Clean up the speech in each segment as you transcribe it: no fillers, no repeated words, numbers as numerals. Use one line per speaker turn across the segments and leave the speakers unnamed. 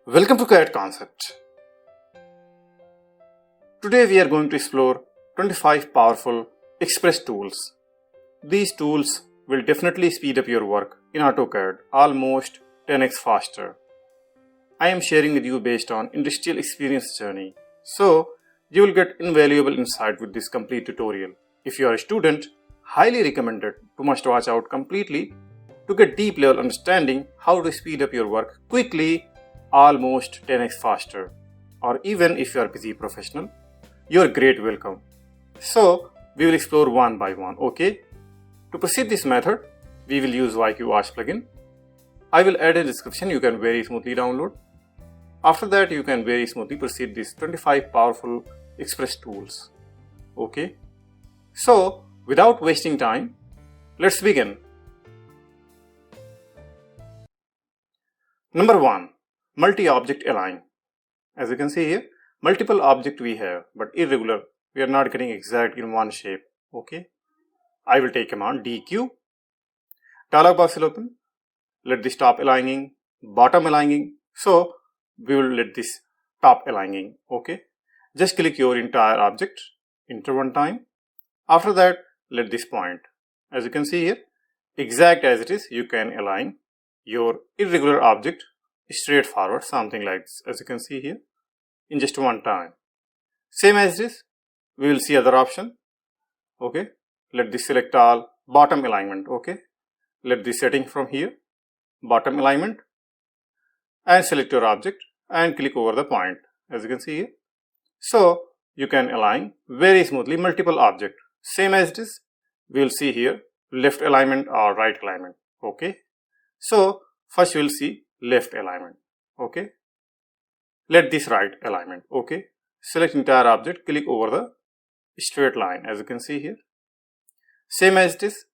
Welcome to CAD Concept. Today we are going to explore 25 powerful Express tools. These tools will definitely speed up your work in AutoCAD almost 10x faster. I am sharing with you based on industrial experience journey, so you will get invaluable insight with this complete tutorial. If you are a student, highly recommended to must watch out completely to get deep level understanding how to speed up your work quickly almost 10x faster. Or even if you are a busy professional, you are great welcome. So we will explore one by one, okay? To proceed this method, we will use YQArch plugin. I will add a description you can very smoothly download. After that, you can very smoothly proceed these 25 powerful Express tools, okay? So without wasting time, let's begin. Number 1. Multi-object align. As you can see here, multiple object we have, but irregular. We are not getting exact in one shape. Okay. I will take command DQ. Dialog box will open. Let this top aligning, bottom aligning. So we will let this top aligning. Okay. Just click your entire object. Enter one time. After that, let this point. As you can see here, exact as it is, you can align your irregular object straight forward, something like this, as you can see here, in just one time. Same as this, we will see other option. Okay, let this select all, bottom alignment. Okay, let this setting from here, bottom alignment, and select your object and click over the point, as you can see here. So you can align very smoothly multiple object. Same as this, we will see here left alignment or right alignment. Okay, so first we will see left alignment. Okay, let this right alignment. Okay, select entire object, click over the straight line, as you can see here. Same as this,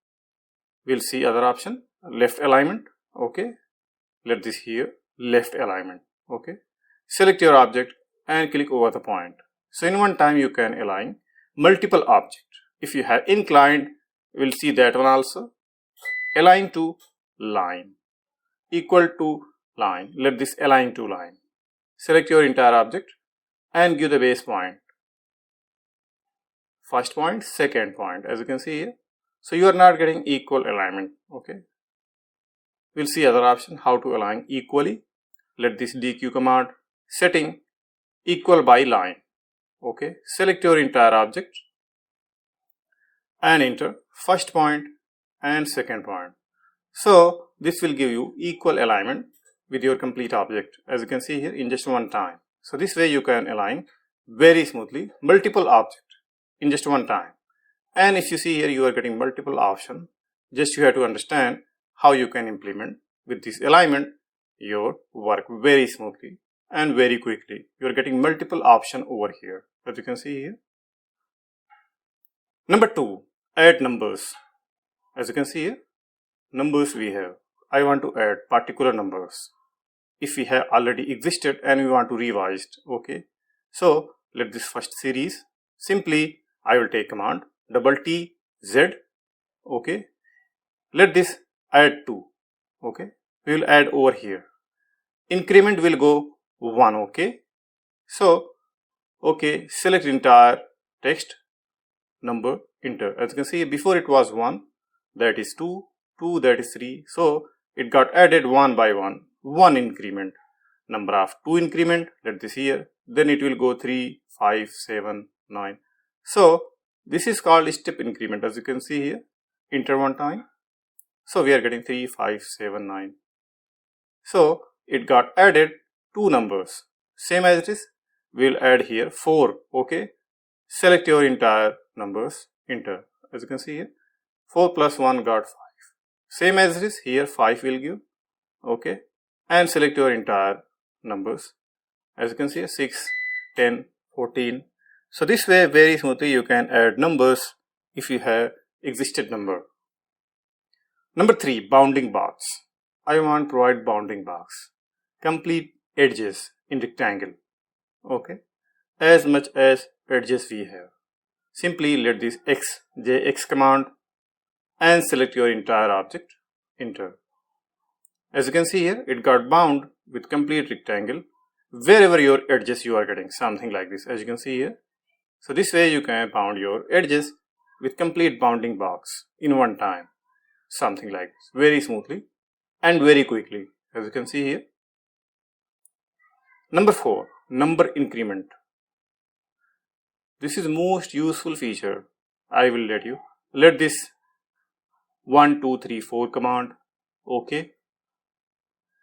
we'll see other option, left alignment. Okay, let this here left alignment. Okay, select your object and click over the point. So in one time you can align multiple object. If you have inclined, we'll see that one also. Align to line, equal to line. Let this align to line. Select your entire object and give the base point. First point, second point, as you can see here. So you are not getting equal alignment. Okay. We'll see other option, how to align equally. Let this DQ command, setting equal by line. Okay. Select your entire object and enter first point and second point. So this will give you equal alignment with your complete object, as you can see here, in just one time. So this way you can align very smoothly multiple object in just one time. And if you see here, you are getting multiple option. Just you have to understand how you can implement with this alignment your work very smoothly and very quickly. You are getting multiple option over here, as you can see here. Number 2, add numbers. As you can see here, numbers we have. I want to add particular numbers. If we have already existed and we want to revise it. Okay, so let this first series, simply I will take command T Z. Okay, let this add 2. Okay, we will add over here. Increment will go 1. Okay, so okay, select entire text, number, enter. As you can see, before it was 1, that is 2, 2, that is 3. So it got added one by one. 1 increment, number of 2 increment, let this here, then it will go 3, 5, 7, 9. So this is called step increment, as you can see here. Enter one time. So we are getting 3, 5, 7, 9. So it got added 2 numbers. Same as it is, we will add here 4. Okay, select your entire numbers, enter. As you can see here, 4 plus 1 got 5. Same as it is, here 5 will give. Okay, and select your entire numbers. As you can see, 6, 10, 14. So this way very smoothly you can add numbers if you have existed number. Number 3, bounding box. I want to provide bounding box. Complete edges in rectangle. Okay, as much as edges we have. Simply let this JX command and select your entire object, enter. As you can see here, it got bound with complete rectangle wherever your edges you are getting, something like this, as you can see here. So this way you can bound your edges with complete bounding box in one time, something like this, very smoothly and very quickly, as you can see here. Number 4, number increment. This is most useful feature. I will let this 1 2 3 4 command, okay,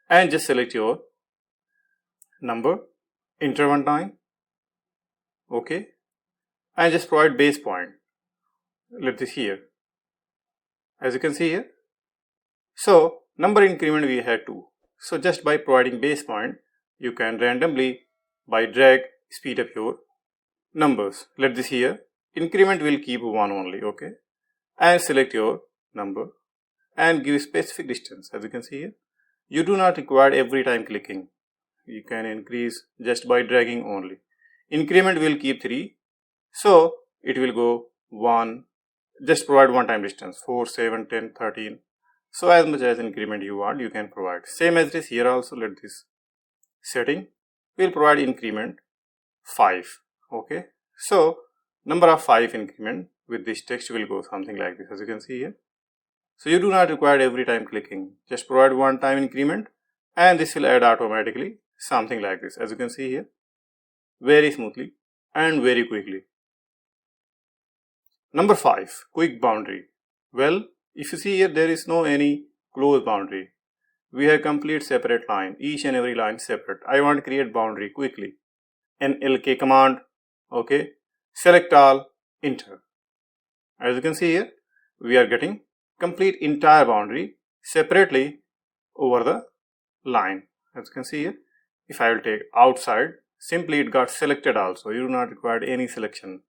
and just select your number, enter one time, okay, and just provide base point. Let this here, as you can see here. So number increment we had 2. So just by providing base point, you can randomly by drag speed up your numbers. Let this here, increment will keep 1 only, okay, and select your number and give specific distance, as you can see here. You do not require every time clicking. You can increase just by dragging only. Increment will keep 3, so it will go 1, just provide one time distance, 4, 7, 10, 13. So as much as increment you want, you can provide. Same as this here also, let this setting will provide increment 5, okay. So number of 5 increment with this text will go something like this, as you can see here. So you do not require every time clicking, just provide one time increment and this will add automatically something like this, as you can see here, very smoothly and very quickly. Number 5, quick boundary. Well, if you see here, there is no any close boundary. We have complete separate line, each and every line separate. I want to create boundary quickly. NLK command, okay, select all, enter. As you can see here, we are getting complete entire boundary separately over the line. As you can see here, if I will take outside, simply it got selected also. You do not require any selection.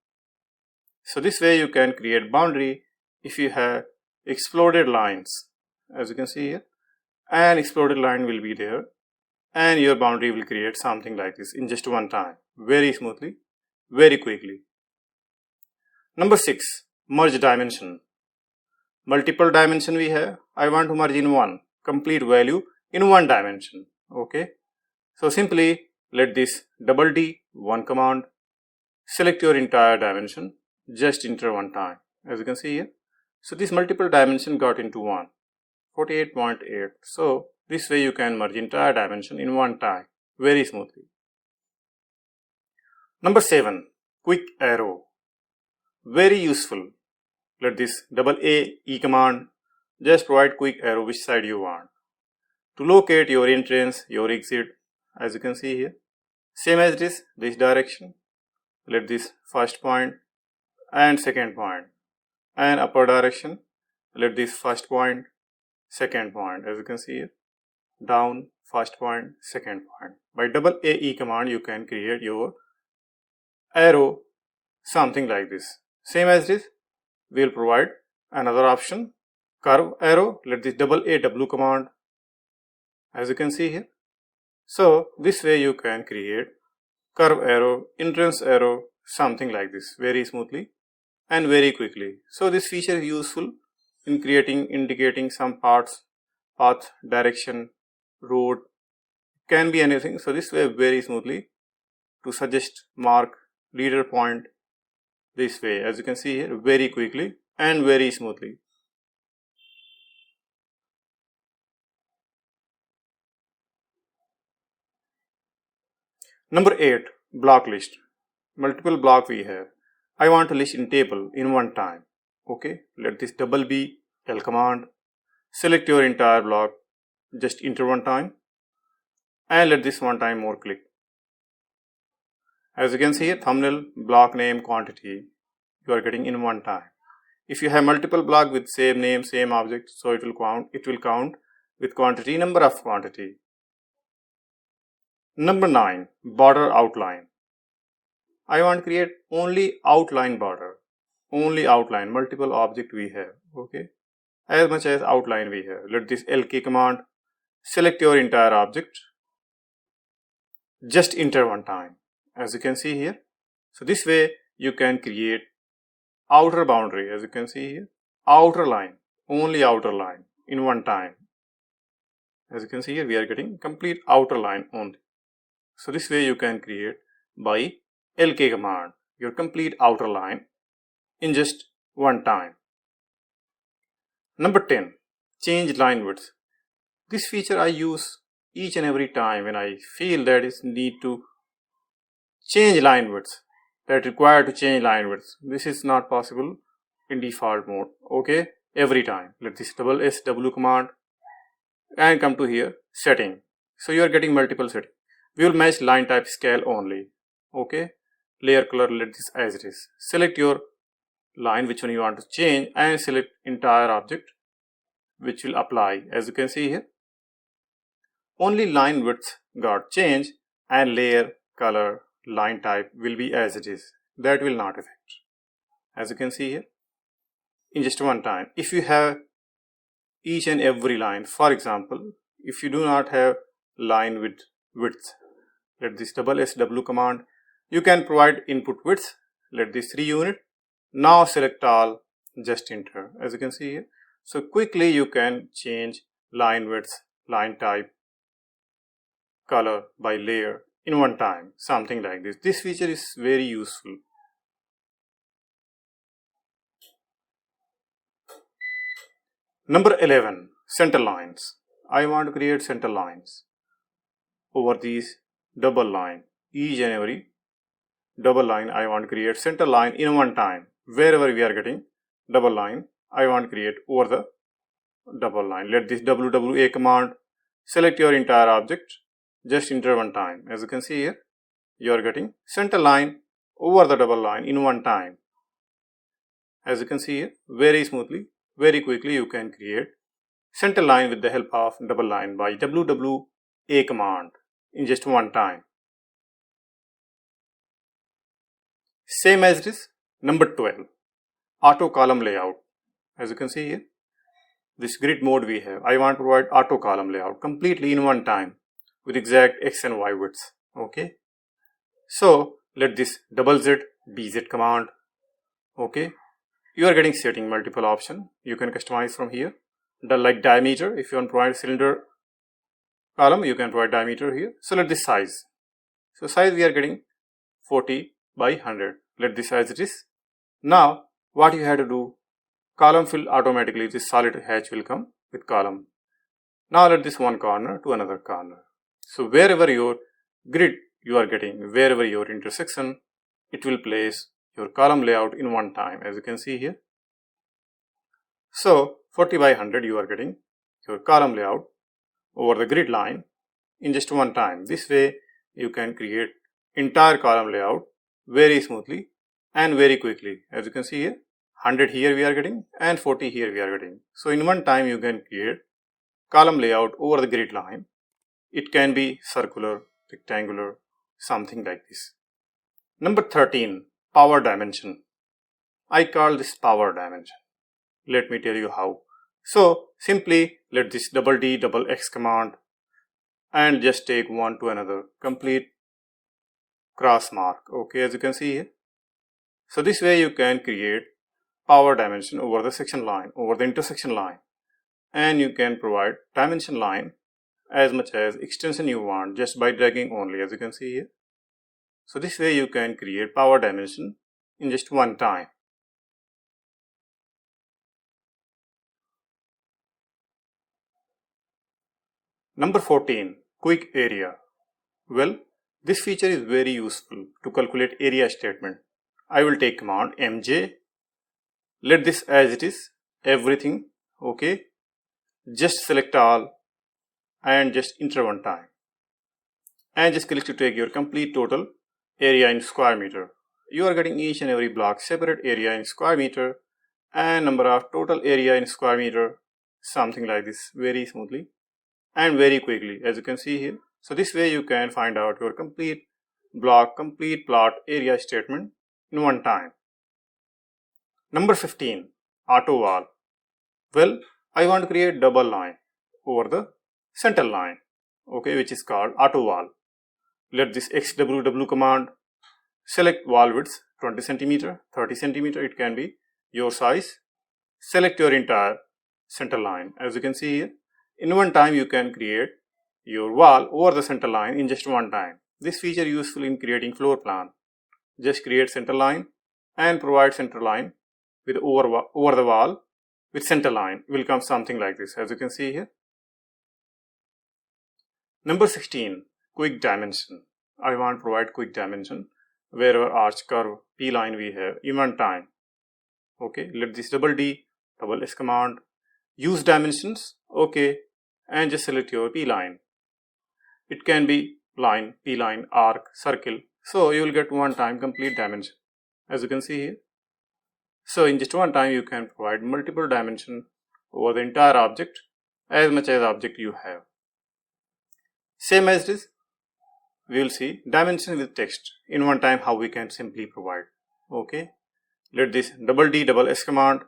So this way you can create boundary if you have exploded lines, as you can see here, an exploded line will be there and your boundary will create something like this in just one time, very smoothly, very quickly. Number 6, merge dimension. Multiple dimension we have. I want to merge in one, complete value in one dimension, okay. So simply let this double D, one command, select your entire dimension, just enter one time, as you can see here. So this multiple dimension got into one, 48.8. So this way you can merge entire dimension in one time, very smoothly. Number 7, quick arrow. Very useful. Let this double A E command, just provide quick arrow which side you want. To locate your entrance, your exit, as you can see here. Same as this direction. Let this first point and second point, and upper direction. Let this first point, second point, as you can see here. Down, first point, second point. By double AE command, you can create your arrow something like this. Same as this, we will provide another option, curve arrow. Let this double AW command, as you can see here. So this way you can create curve arrow, entrance arrow, something like this, very smoothly and very quickly. So this feature is useful in indicating some paths, path, direction, road, can be anything. So this way very smoothly to suggest, mark, leader point, this way, as you can see here, very quickly and very smoothly. Number 8, block list. Multiple block we have. I want to list in table in one time. Okay, let this double B L command, select your entire block, just enter one time, and let this one time more click. As you can see here, thumbnail, block name, quantity, you are getting in one time. If you have multiple block with same name, same object, so it will count with quantity, number of quantity. Number 9, border outline. I want to create only outline border, only outline, multiple object we have, okay, as much as outline we have. Let this LK command, select your entire object, just enter one time, as you can see here. So this way you can create outer boundary, as you can see here, outer line, only outer line in one time. As you can see here, we are getting complete outer line only. So this way you can create by LK command your complete outer line in just one time. Number 10, change line width. This feature I use each and every time when I feel that is need to change line width, that require to change line width. This is not possible in default mode. Okay, every time. Let this double SW command and come to here setting. So you are getting multiple settings. We will match line type scale only. Okay, layer color, let this as it is. Select your line which one you want to change and select entire object which will apply. As you can see here, only line width got changed and layer color line type will be as it is. That will not affect. As you can see here, in just one time. If you have each and every line, for example, if you do not have line with width, let this double SW command, you can provide input width, let this 3 unit. Now select all, just enter. As you can see here, so quickly you can change line width, line type, color by layer in one time, something like this. This feature is very useful. Number 11, center lines. I want to create center lines over these double line. Each and every double line I want to create center line in one time. Wherever we are getting double line, I want to create over the double line. Let this WWA command, select your entire object, just enter one time. As you can see here, you are getting center line over the double line in one time. As you can see here, very smoothly, very quickly you can create center line with the help of double line by WWA command in just one time. Same as it is. Number 12, auto column layout. As you can see here, this grid mode we have. I want to provide auto column layout completely in one time with exact X and Y widths. Okay, so let this double Z DZ command. Okay, you are getting setting multiple option. You can customize from here. Like diameter, if you want to provide cylinder column, you can provide diameter here. So let this size. So size we are getting 40 by 100. Let this as it is. Now what you have to do, column fill automatically, this solid hatch will come with column. Now let this one corner to another corner. So wherever your grid you are getting, wherever your intersection, it will place your column layout in one time, as you can see here. So 40 by 100 you are getting your column layout over the grid line in just one time. This way you can create entire column layout very smoothly and very quickly. As you can see here, 100 here we are getting and 40 here we are getting. So in one time you can create column layout over the grid line. It can be circular, rectangular, something like this. Number 13, power dimension. I call this power dimension. Let me tell you how. So simply let this double D double X command and just take one to another, complete cross mark. Okay, as you can see here. So this way you can create power dimension over the section line, over the intersection line, and you can provide dimension line as much as extension you want just by dragging only, as you can see here. So this way you can create power dimension in just one time. Number 14, quick area. Well, this feature is very useful to calculate area statement. I will take command MJ. Let this as it is, everything. Okay, just select all and just enter one time and just click to take your complete total area in square meter. You are getting each and every block separate area in square meter and number of total area in square meter, something like this, very smoothly and very quickly, as you can see here. So this way you can find out your complete block, complete plot area statement in one time. Number 15, auto wall. Well, I want to create double line over the center line, okay, which is called auto wall. Let this XWW command, select wall width 20 centimeter, 30 centimeter, it can be your size. Select your entire center line. As you can see here, in one time you can create your wall over the center line in just one time. This feature is useful in creating floor plan. Just create center line and provide center line with over the wall with center line will come something like this, as you can see here. Number 16, quick dimension. I want to provide quick dimension wherever arch, curve, P line we have in one time. Okay, let this double S command, use dimensions, okay, and just select your P line. It can be line, P line, arc, circle. So you will get one time complete dimension, as you can see here. So in just one time you can provide multiple dimension over the entire object as much as object you have. Same as this, we will see dimension with text in one time how we can simply provide. Okay, let this double S command,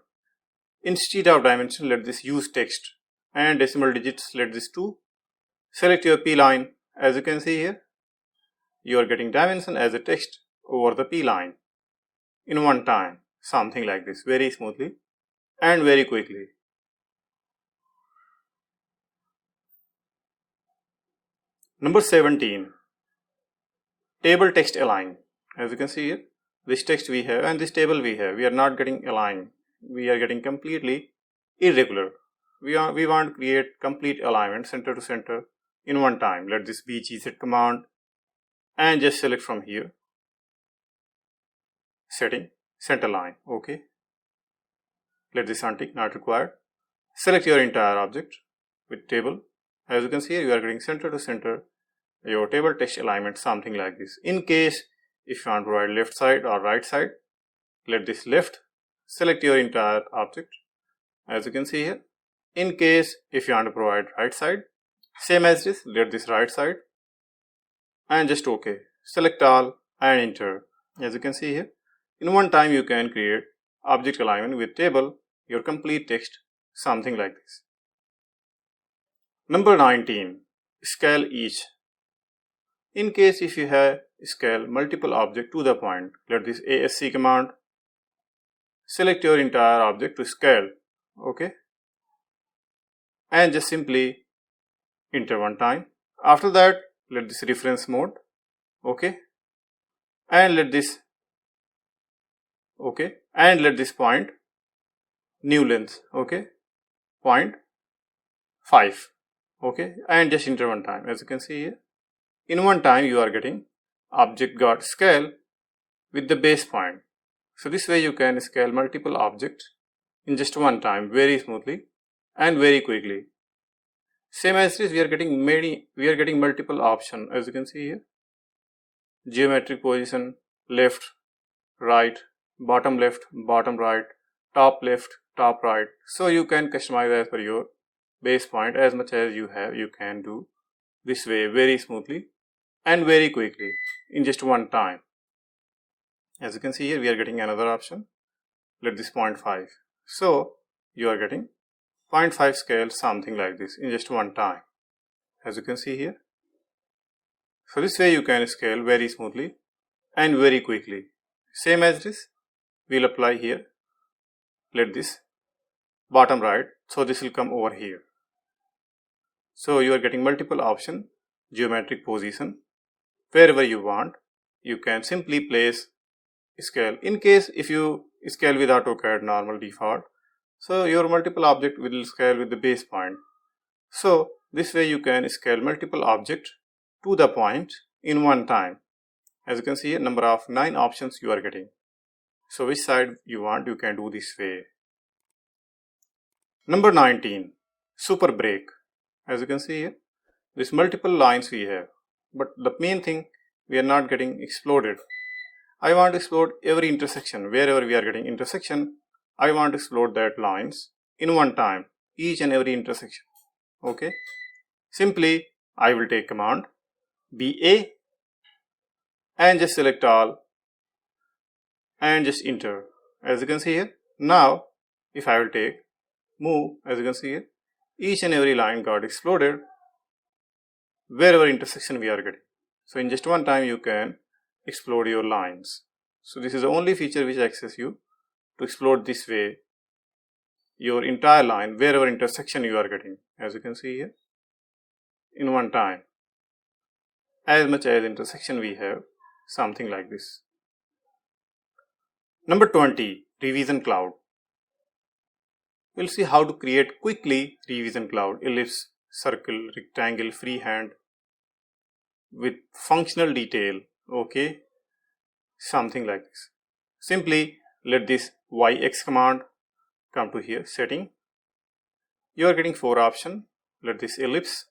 instead of dimension let this use text and decimal digits, let this 2. Select your P line, as you can see here. You are getting dimension as a text over the P line in one time, something like this, very smoothly and very quickly. Number 17, table text align. As you can see here, this text we have and this table we have, we are not getting aligned, we are getting completely irregular. We want to create complete alignment center to center in one time. Let this be GZ command and just select from here, setting, center line, okay. Let this untick, not required. Select your entire object with table. As you can see here, you are getting center to center your table text alignment, something like this. In case if you want to provide left side or right side, let this left, select your entire object, as you can see here. In case if you want to provide right side, same as this, let this right side and just OK. Select all and enter. As you can see here, in one time you can create object alignment with table, your complete text, something like this. Number 19, scale each. In case if you have scale multiple object to the point, let this ASC command, select your entire object to scale, okay, and just simply enter one time. After that, let this reference mode, okay, and let this, okay, and let this point new length, okay, 0.5, okay, and just enter one time. As you can see here, in one time you are getting object got scale with the base point. So this way you can scale multiple objects in just one time very smoothly and very quickly. Same as this, we are getting multiple options, as you can see here. Geometric position, left, right, bottom left, bottom right, top left, top right. So you can customize as per your base point as much as you have. You can do this way very smoothly and very quickly in just one time. As you can see here, we are getting another option. Let this 0.5. So you are getting 0.5 scale, something like this in just one time. As you can see here. So this way you can scale very smoothly and very quickly. Same as this, we'll apply here. Let this bottom right. So this will come over here. So you are getting multiple options, geometric position. Wherever you want, you can simply place scale. In case if you scale with AutoCAD normal default, so your multiple object will scale with the base point. So this way you can scale multiple objects to the point in one time. As you can see, a number of 9 options you are getting. So which side you want, you can do this way. Number 19, super break. As you can see here, these multiple lines we have, but the main thing, we are not getting exploded. I want to explode every intersection. Wherever we are getting intersection, I want to explode that lines in one time, each and every intersection. Okay, simply I will take command BA and just select all and just enter. As you can see here, now if I will take move, as you can see here, each and every line got exploded wherever intersection we are getting. So in just one time you can explode your lines. So this is the only feature which access you to explode this way your entire line wherever intersection you are getting, as you can see here, in one time. as much as intersection we have, something like this. Number 20, revision cloud. We'll see how to create quickly revision cloud, ellipse, circle, rectangle, freehand with functional detail, okay, something like this. Simply let this YX command come to here, setting. You are getting 4 options. Let this ellipse,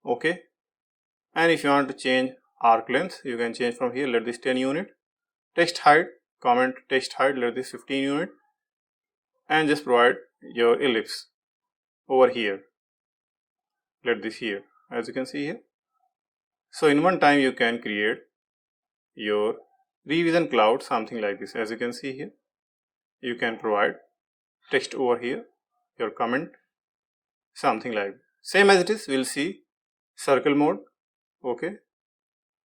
okay, and if you want to change arc length, you can change from here. Let this 10 unit. Text height, comment text height, let this 15 unit, and just provide your ellipse over here. Let this here, as you can see here. So in one time you can create your revision cloud, something like this. As you can see here, you can provide text over here, your comment, something like that. Same as it is, we'll see circle mode, okay.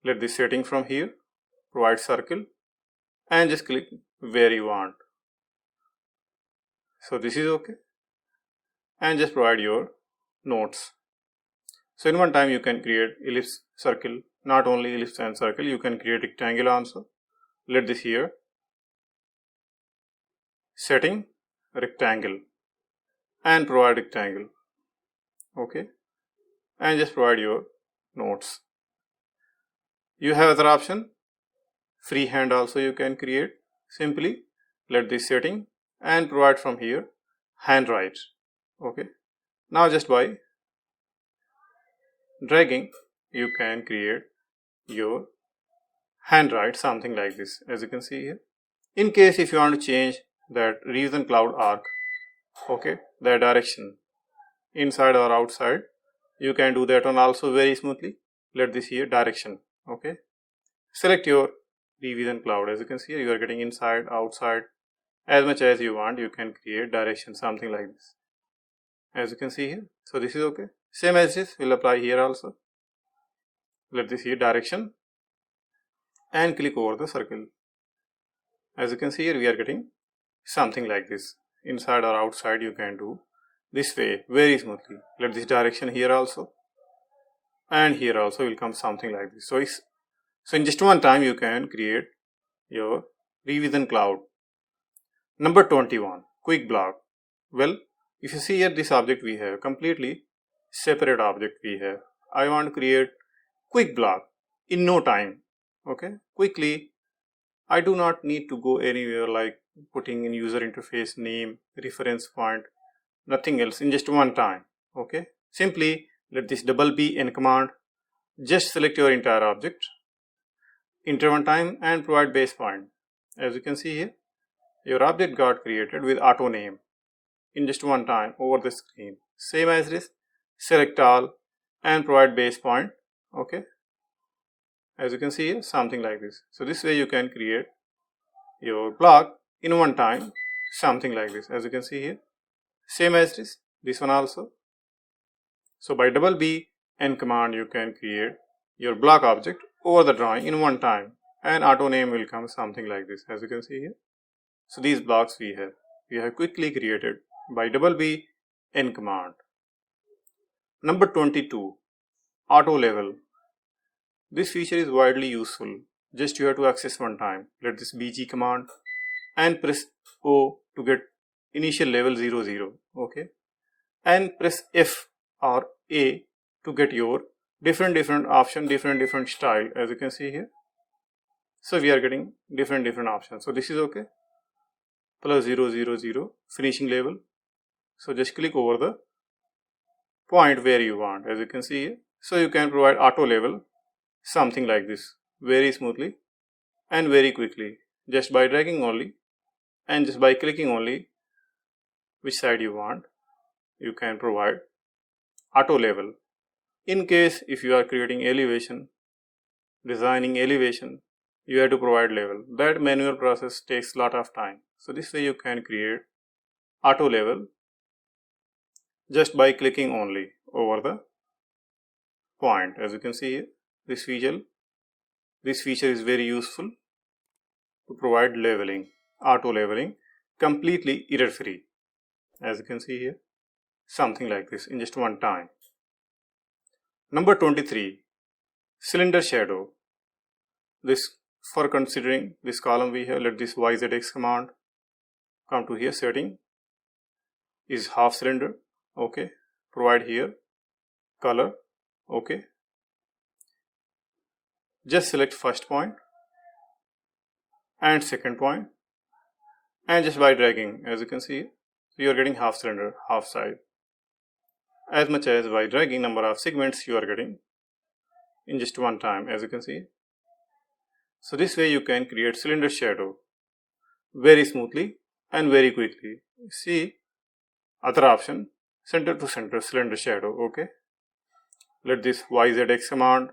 Let this setting from here, provide circle, and just click where you want. So this is okay, and just provide your notes. So in one time you can create ellipse, circle, not only ellipse and circle, you can create rectangle also. Let this here, setting, rectangle, and provide rectangle, okay, and just provide your notes. You have other option, freehand also you can create. Simply let this setting and provide from here handwrite, okay. Now just by dragging you can create your handwrite, something like this, as you can see here. In case if you want to change that revision cloud arc, okay, the direction inside or outside, you can do that one also very smoothly. Let this here direction, okay. Select your revision cloud. As you can see here, you are getting inside, outside, as much as you want. You can create direction, something like this, as you can see here. So this is okay. Same as this will apply here also. Let this here direction and click over the circle. As you can see here, we are getting something like this. Inside or outside you can do this way very smoothly. Let this direction here also, and here also will come something like this. So in just one time you can create your revision cloud. Number 21, quick block. Well, if you see here, this object we have completely separate object we have. I want to create quick block in no time, okay, quickly. I do not need to go anywhere like putting in user interface name, reference point, nothing else, in just one time, okay. Simply let this double B in command, just select your entire object, enter one time and provide base point. As you can see here, your object got created with auto name in just one time over the screen. Same as this, select all and provide base point, okay. As you can see here, something like this. So this way you can create your block in one time, something like this, as you can see here. Same as this one also. So by double B and command you can create your block object over the drawing in one time, and auto name will come something like this, as you can see here. So these blocks we have quickly created by double B and command. Number 22, auto level. This feature is widely useful. Just you have to access one time. Let this BG command and press O to get initial level 00, okay, and press F or A to get your different option, different style, as you can see here. So we are getting different options. So this is okay. Plus 000 finishing level. So just click over the point where you want, as you can see here. So you can provide auto level, something like this, very smoothly and very quickly, just by dragging only and just by clicking only which side you want, you can provide auto level. In case if you are creating elevation, designing elevation, you have to provide level. That manual process takes a lot of time. So this way you can create auto level just by clicking only over the point. As you can see here, this feature is very useful to provide leveling, auto leveling, completely error free. As you can see here, something like this in just one time. Number 23, cylinder shadow. This for considering this column we have, let this YZX command come to here, setting is half cylinder, okay, provide here color, okay, just select first point and second point, and just by dragging, as you can see, you are getting half cylinder, half side, as much as by dragging number of segments you are getting in just one time, as you can see. So this way you can create cylinder shadow very smoothly and very quickly. See other option, center to center cylinder shadow, okay. Let this YZX command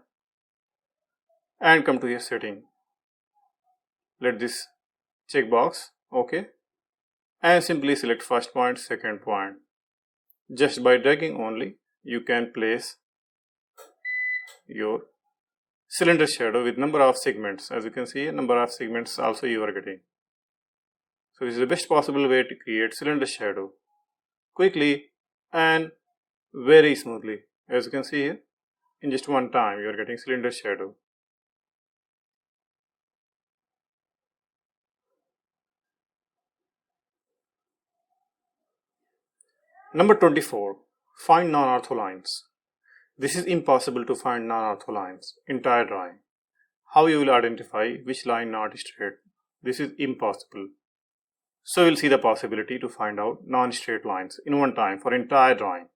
and come to your setting. Let this checkbox, okay, and simply select first point, second point. Just by dragging only, you can place your cylinder shadow with number of segments. As you can see, number of segments also you are getting. So this is the best possible way to create cylinder shadow quickly and very smoothly. As you can see here, in just one time you are getting cylinder shadow. Number 24, find non-ortho lines. This is impossible to find non-ortho lines, entire drawing. How you will identify which line not straight? This is impossible. So we'll see the possibility to find out non-straight lines in one time for entire drawing.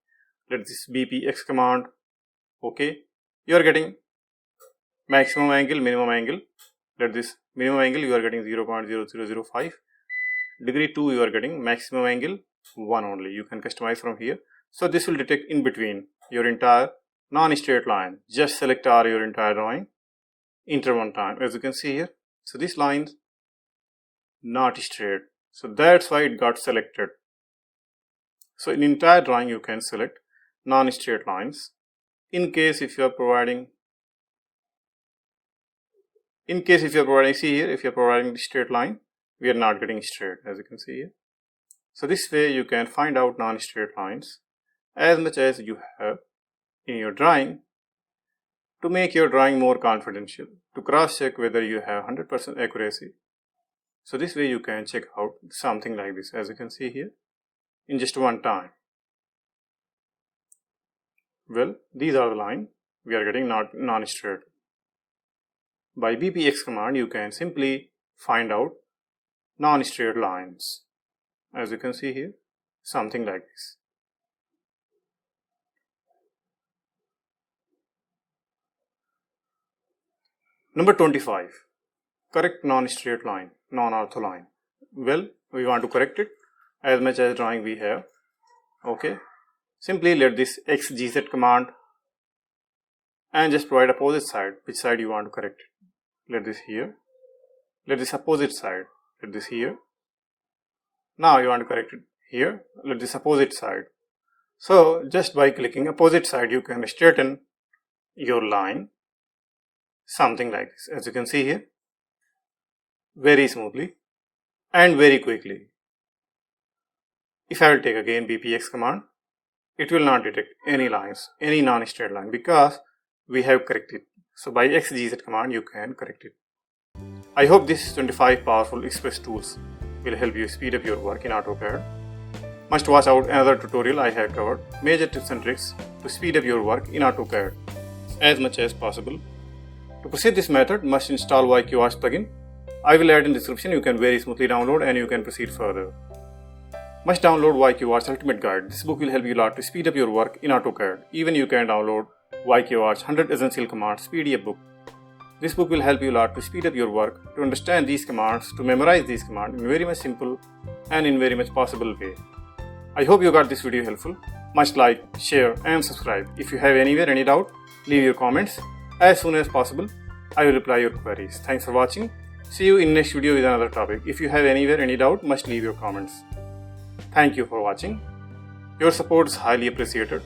Let this BPX command, okay, you are getting maximum angle, minimum angle. Let this minimum angle you are getting 0.0005. Degree 2 you are getting maximum angle 1 only. You can customize from here. So this will detect in between your entire non-straight line. Just select your entire drawing, enter one time, as you can see here. So this line not straight, so that's why it got selected. So in entire drawing you can select non-straight lines. In case if you are providing, see here, if you are providing the straight line, we are not getting straight, as you can see here. So this way you can find out non-straight lines as much as you have in your drawing to make your drawing more confidential, to cross check whether you have 100% accuracy. So this way you can check out something like this, as you can see here, in just one time. Well, these are the line we are getting non-straight. By BPX command you can simply find out non-straight lines, as you can see here, something like this. Number 25, correct non-straight line, non-ortho line. Well, we want to correct it as much as drawing we have, okay. Simply let this XGZ command and just provide opposite side, which side you want to correct it. Let this here, let this opposite side, let this here. Now you want to correct it here, let this opposite side. So just by clicking opposite side you can straighten your line, something like this, as you can see here, very smoothly and very quickly. If I will take again BPX command, it will not detect any lines, any non-straight line, because we have corrected. So by XGZ command you can correct it. I hope this 25 powerful Express tools will help you speed up your work in AutoCAD. Must watch out another tutorial I have covered major tips and tricks to speed up your work in AutoCAD as much as possible. To proceed this method, must install YQArch plugin. I will add in description. You can very smoothly download and you can proceed further. Must download YQArch Ultimate Guide. This book will help you a lot to speed up your work in AutoCAD. Even you can download YQArch 100 Essential Commands PDF book. This book will help you a lot to speed up your work, to understand these commands, to memorize these commands in very much simple and in very much possible way. I hope you got this video helpful. Must like, share and subscribe. If you have anywhere any doubt, leave your comments. As soon as possible, I will reply your queries. Thanks for watching. See you in next video with another topic. If you have anywhere any doubt, must leave your comments. Thank you for watching. Your support is highly appreciated.